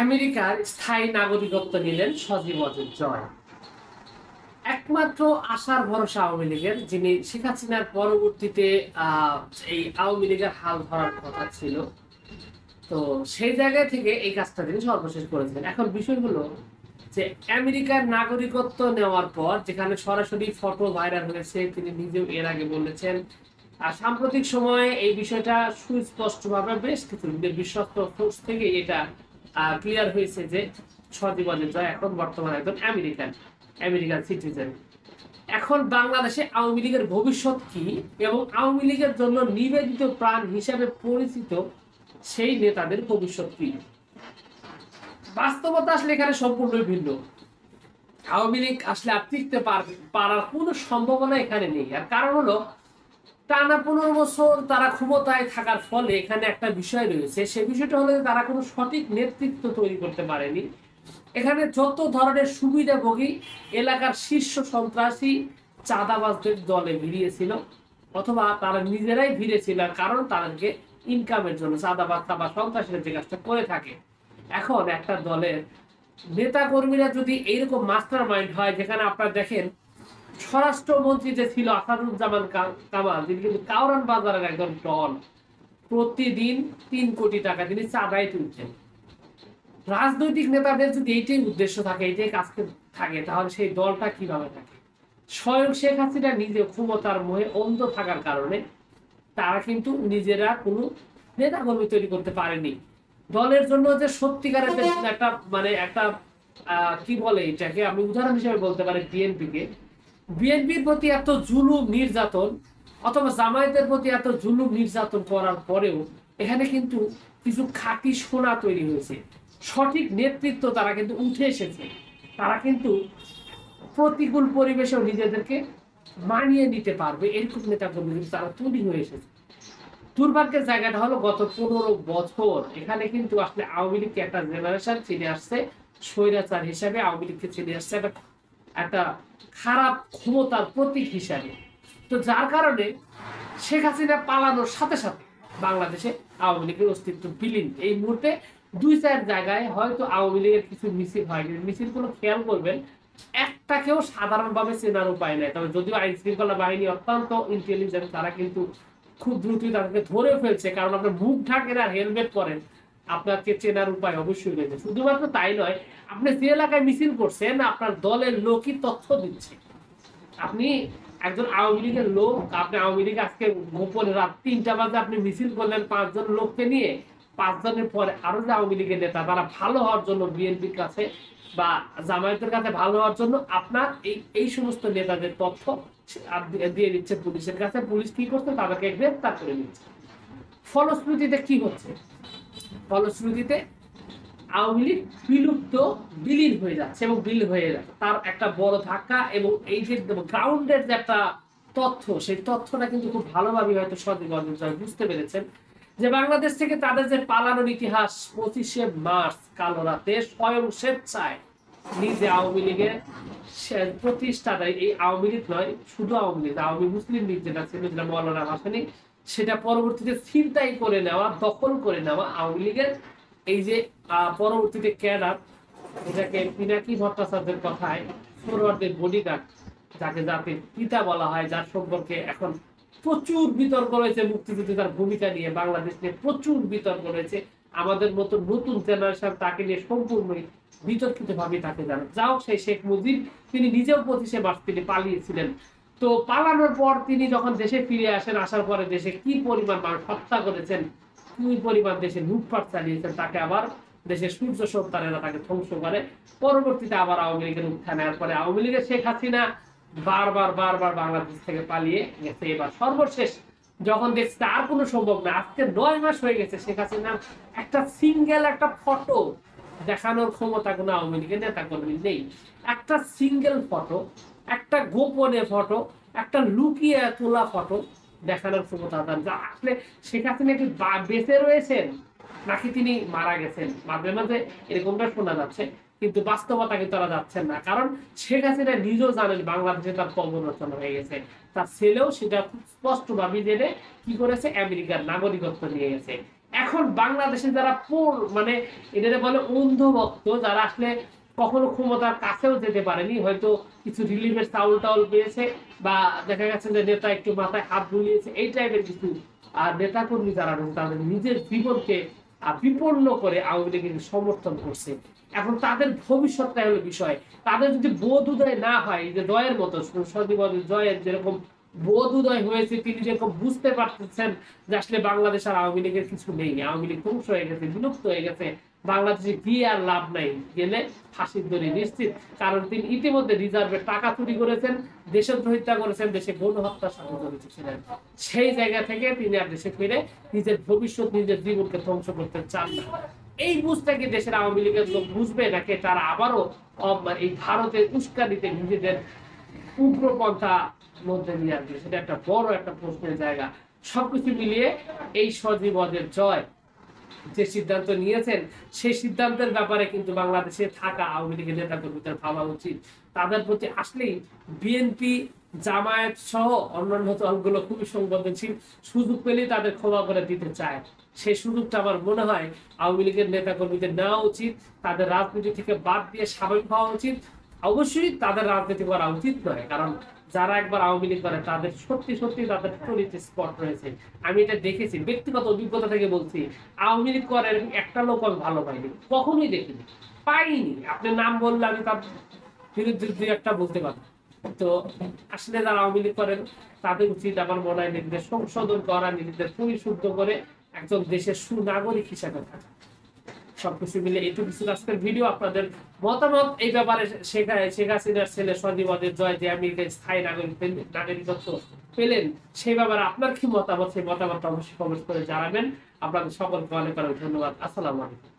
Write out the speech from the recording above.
আমেরিকার স্থায়ী নাগরিকত্ব নিলেন সজীব ওয়াজেদ জয়। একমাত্র আশার ভরসা আওয়ামী লীগের, যিনি শেখ হাসিনার পরবর্তীতে এই আওয়ামী লীগের হাল ধরার কথা ছিল। তো সেই জায়গা থেকে এই কাজটা তিনি সর্বশেষ করেছেন। এখন বিষয় হলো যে আমেরিকার নাগরিকত্ব নেওয়ার পর যেখানে সরাসরি ফটো ভাইরাল হয়েছে, তিনি নিজেও এর আগে বলেছেন। আর সাম্প্রতিক সময়ে এই বিষয়টা সুস্পষ্টভাবে বেশ কিছু বিশ্বস্ত সোর্স থেকে এটা ক্লিয়ার হয়েছে যে সজীব ওয়াজেদ জয় এখন বর্তমানে একজন আমেরিকান সিটিজেন। এখন বাংলাদেশে আওয়ামী লীগের ভবিষ্যৎ কি এবং আওয়ামী লীগের জন্য নিবেদিত প্রাণ হিসাবে পরিচিত সেই নেতাদের ভবিষ্যৎ কি, বাস্তবতা আসলে এখানে সম্পূর্ণ ভিন্ন। আওয়ামী লীগ আসলে আর টিকতে পারার কোনো সম্ভাবনা এখানে নেই। আর কারণ হলো টানা 15 বছর তারা ক্ষমতায় থাকার ফলে এখানে একটা বিষয় রয়েছে, সেই বিষয়টা হলো তারা কোনো সঠিক নেতৃত্ব তৈরি করতে পারেনি। এখানে যত ধরনের সুবিধাভোগী এলাকার শীর্ষ সন্ত্রাসী চাঁদাবাজদের দলে ভিড়িয়েছিল, অথবা তারা নিজেরাই ভিড়েছিল, কারণ তাদেরকে ইনকামের জন্য চাঁদাবাজ বা সন্ত্রাসীরা যে কাজটা করে থাকে। এখন একটা দলের নেতা কর্মীরা যদি এইরকম মাস্টার মাইন্ড হয়, যেখানে আপনারা দেখেন স্বরাষ্ট্রমন্ত্রী যে ছিল আসাদুজ্জামান কামাল, তিনি কিন্তু কাউরান বাজারের একজন ডন, প্রতিদিন 3 কোটি টাকা তিনি চাঁদায় তুলছেন। রাজনৈতিক নেতাদের যদি এইটাই উদ্দেশ্য থাকে, এইটাই কাজ থাকে, তাহলে সেই দলটা কিভাবে থাকে? স্বয়ং শেখ হাসিনা নিজে ক্ষমতার মোহে অন্ধ থাকার কারণে তারা কিন্তু নিজেরা কোনো নেতা কর্মী তৈরি করতে পারেনি। দলের জন্য যে সত্যিকারের একটা কি বলে এটাকে, আমি উদাহরণ হিসেবে বলতে পারি বিএনপির প্রতি এত জুলুম নির্যাতন, অথবা জামায়াতের প্রতি এত জুলুম নির্যাতন করার পরেও এখানে কিন্তু কিছু খাঁটি সোনা তৈরি হয়েছে। সঠিক নেতৃত্ব তারা কিন্তু উঠে এসেছে, তারা কিন্তু প্রতিকূল পরিবেশেও নিজেদেরকে মানিয়ে নিতে পারবে, এরকম নেতা কর্মী কিন্তু তারা তৈরি হয়ে এসেছে। দুর্ভাগ্যের জায়গাটা হলো গত 15 বছর এখানে কিন্তু আসলে আওয়ামী লীগকে একটা জেনারেশন চিনে আসছে স্বৈরাচার হিসাবে, আওয়ামী লীগকে চিনে আসছে একটা খারাপ ক্ষমতার প্রতীক হিসাবে। তো যার কারণে শেখ হাসিনা পালানোর সাথে সাথে বাংলাদেশে আওয়ামী লীগের অস্তিত্ব বিলীন। এই মুহূর্তে 2-4 জায়গায় হয়তো আওয়ামী লীগের কিছু মিছিল হয়নি, মিছিল কোনো খেয়াল করবেন একটাকেও সাধারণভাবে চেনার উপায় নাই। তবে যদিও আইন শৃঙ্খলা বাহিনী অত্যন্ত ইন্টেলিজেন্ট, তারা কিন্তু খুব দ্রুতই তাদেরকে ধরে ফেলছে, কারণ আপনার মুখ ঢাকেন আর হেলমেট পরেন, আপনাকে চেনার উপায় অবশ্যই রয়েছে। শুধুমাত্র তাই নয়, আপনি যে এলাকায় মিছিল করছেন আপনার দলের লোকই তথ্য দিচ্ছে। আপনি একজন আওয়ামী লীগের লোক, আপনি আওয়ামী লীগ আজকে গোপনে রাত 3টা বাজে আপনি মিছিল করলেন 5 জন লোককে নিয়ে, 5 জনের পরে আরো যে আওয়ামী লীগের নেতা তারা ভালো হওয়ার জন্য বিএনপির কাছে বা জামায়াতের কাছে ভালো হওয়ার জন্য আপনার এই সমস্ত নেতাদের তথ্য দিয়ে দিচ্ছে পুলিশের কাছে। পুলিশ কি করছে? তাদেরকে গ্রেফতার করে নিচ্ছে। ফলশ্রুতিতে কি হচ্ছে? ফলশ্রুতিতে আওয়ামী লীগ বিলীন হয়ে যাচ্ছে এবং বিলীন হয়ে যাচ্ছে তার একটা বড় ধাক্কা। এবং এই যে গ্রাউন্ডের যে একটা তথ্য, সেই তথ্যটা কিন্তু খুব ভালোভাবে হয়তো সজীব ওয়াজেদ জয় বুঝতে পেরেছেন যে বাংলাদেশ থেকে তাদের যে পালানোর ইতিহাস, 25শে মার্চ কালো রাতে স্বয়ং স্বেচ্ছায় নিজে আওয়ামী লীগের প্রতিষ্ঠাতা, এই আওয়ামী লীগ নয়, শুধু আওয়ামী লীগ, আওয়ামী মুসলিম লীগ যেটা ছিল, যেটা মৌলানা ভাসানী, সেটা পরবর্তীতে ছিনতাই করে নেওয়া, দখল করে নেওয়া আওয়ামী লীগের এই যে পরবর্তীতে ক্যাডার, এটাকে পিনাকি ভট্টাচার্যের কথায় ফরওয়ার্ডের বডিগার্ড, যাকে জাতির পিতা বলা হয়, যার সম্পর্কে এখন প্রচুর বিতর্ক রয়েছে মুক্তিযুদ্ধের ভূমিকা নিয়ে, বাংলাদেশ নিয়ে প্রচুর বিতর্ক রয়েছে। আমাদের মতো নতুন জেনারেশন তাকে নিয়ে সম্পূর্ণই বিতর্কিত ভাবে তাকে জানে। যাও সেই শেখ মুজিব, তিনি নিজেও 25শে মার্চ তিনি পালিয়েছিলেন। তো পালানোর পর তিনি যখন দেশে ফিরে আসেন, আসার পরে দেশে কি পরিমাণ মানুষ হত্যা করেছেন, কি পরিমাণ দেশে লুটপাট চালিয়েছেন, তাকে আবার দেশের সূর্য সন্তানেরা তাকে ধ্বংস করে। পরবর্তীতে আবার আওয়ামী লীগের উত্থান, এরপরে আওয়ামী লীগের শেখ হাসিনা বারবার বাংলাদেশ থেকে পালিয়ে গেছে। এবার সর্বশেষ যখন দেখছে আর কোনো সম্ভব না, আজকে 9 মাস হয়ে গেছে, শেখ হাসিনার একটা সিঙ্গেল একটা ফটো দেখানোর ক্ষমতা কোনো আওয়ামী লীগের নেতা কর্মী নেই। একটা সিঙ্গেল ফটো, একটা গোপনে ফটো, একটা লুকিয়ে তোলা ফটো দেখানোর ক্ষমতা তার। যা আসলে শেখ হাসিনা কি বেঁচে রয়েছেন নাকি তিনি মারা গেছেন, মাঝে মাঝে এরকমটা শোনা যাচ্ছে, কিন্তু বাস্তবতা কিন্তু তারা যাচ্ছেন না। কারণ শেখ হাসিনা নিজেও জানেন বাংলাদেশে তার কবর রচনা হয়ে গেছে, তার ছেলেও সেটা খুব স্পষ্টভাবে জেনে কি করেছে, আমেরিকার নাগরিকত্ব নিয়ে গেছে। এখন বাংলাদেশে যারা মানে এটা বলে অন্ধভক্ত, যারা আসলে কখনো ক্ষমতার কাছেও যেতে পারেনি, হয়তো কিছু রিলিফের চাউল টাউল পেয়েছে, বা দেখা গেছে যে নেতা একটু মাথায় হাত বুলিয়েছে, এই টাইপের কিছু আর নেতা কর্মী যারা রয়েছে তাদের নিজের জীবনকে বিপন্ন করে আওয়ামী লীগের সমর্থন করছে। এখন তাদের ভবিষ্যৎটা হলো বিষয়। তাদের যদি বোধ উদয় না হয়, এই যে জয়ের মতো জয়ের যেরকম বোধ উদয় হয়েছে, তিনি যেরকম বুঝতে পারতেছেন যে আসলে বাংলাদেশ আর আওয়ামী লীগের কিছু নেই, আওয়ামী লীগ ধ্বংস হয়ে গেছে, বিলুপ্ত হয়ে গেছে, বাংলাদেশে গিয়ে আর লাভ নাই, গেলে ফাঁসির দড়ি নিশ্চিত। কারণ তিনি ইতিমধ্যে রিজার্ভের টাকা চুরি করেছেন, দেশদ্রোহিতা করেছেন, দেশে গণহত্যার সাথে জড়িত ছিলেন। সেই জায়গা থেকে তিনি আর দেশে ফিরে নিজের ভবিষ্যৎ, নিজের জীবনকে ধ্বংস করতে চান না। এই বুঝটাকে দেশের আওয়ামী লীগের লোক বুঝবে নাকি তারা আবারও এই ভারতের উস্কানিতে নিজেদের উগ্রপন্থা মধ্যে নিয়ে আসবে, সেটা একটা বড় একটা প্রশ্নের জায়গা। সবকিছু মিলিয়ে এই সজীবদের জয় যে সিদ্ধান্ত নিয়েছেন, সেই সিদ্ধান্তের ব্যাপারে কিন্তু বাংলাদেশে থাকা আওয়ামী লীগের নেতা কর্মীদের ভাবা উচিত। তাদের প্রতি আসলেই বিএনপি, জামায়াত সহ অন্যান্য দলগুলো খুবই সংবেদনশীল, সুযোগ পেলেই তাদের ক্ষমা করে দিতে চায়। সেই সুযোগটা আমার মনে হয় আওয়ামী লীগের নেতা কর্মীদের নেওয়া উচিত, তাদের রাজনীতি থেকে বাদ দিয়ে স্বাভাবিক হওয়া উচিত। অবশ্যই তাদের রাজনীতি করা উচিত নয়, কারণ যারা একবার আওয়ামী লীগ করে তাদের সত্যি সত্যি তাদের চরিত্রে স্পট রয়েছে। আমি এটা দেখেছি, ব্যক্তিগত অভিজ্ঞতা থেকে বলছি। আওয়ামী লীগ করার একটা লোক আমি ভালো পাইনি, কখনোই দেখিনি, পাইনি। আপনি নাম বললে আমি তার বিরুদ্ধে দুই একটা বলতে পারবো। তো আসলে যারা আওয়ামী লীগ করেন তাদের উচিত আমার মনে হয় নিজেদের সংশোধন করা, নিজেদের পরিশুদ্ধ করে একজন দেশের সুনাগরিক হিসেবে থাকা। সবকিছু মিলে এইটুকু ছিল আজকের ভিডিও। আপনাদের মতামত এই ব্যাপারে শেখ হাসিনার ছেলে সজীবদের জয় যে আমেরিকায় স্থায়ী নাগরিকত্ব পেলেন, সেই ব্যাপারে আপনার কি মতামত, সেই মতামতটা অবশ্যই কমেন্ট করে জানাবেন। আপনাদের সকলকে অনেক অনেক ধন্যবাদ। আসসালামু আলাইকুম।